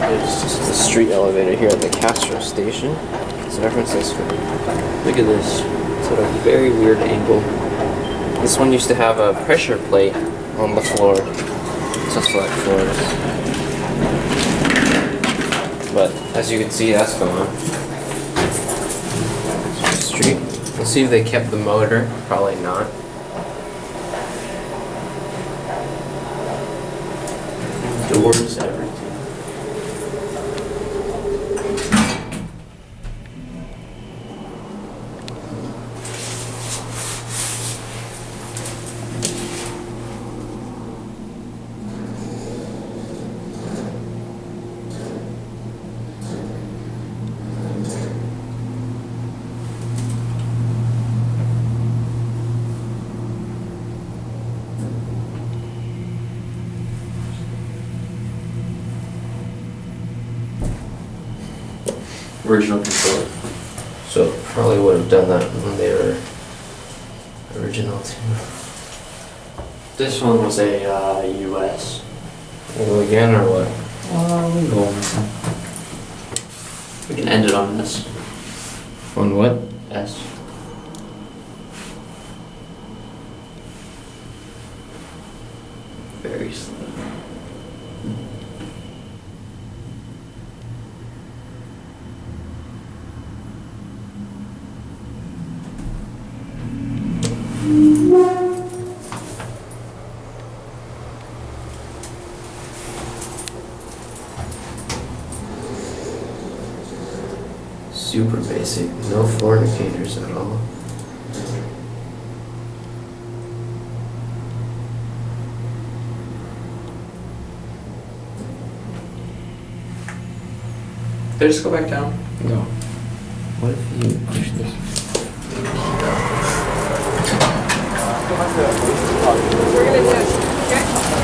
It's just the street elevator here at the Castro station, San Francisco. Look at this. It's at a very weird angle. This one used to have a pressure plate on the floor to select floors. But as you can see, that's gone. Street. Let's see if they kept the motor. Probably not. Doors, everything. Original controller. So probably would have done that when they were original too. This one was a US. Go again or what? We go. We can end it on this. On what? S. Very slow. Super basic, no fornicators at all. Did I just go back down? No. What if you push this? We're gonna do it. Okay?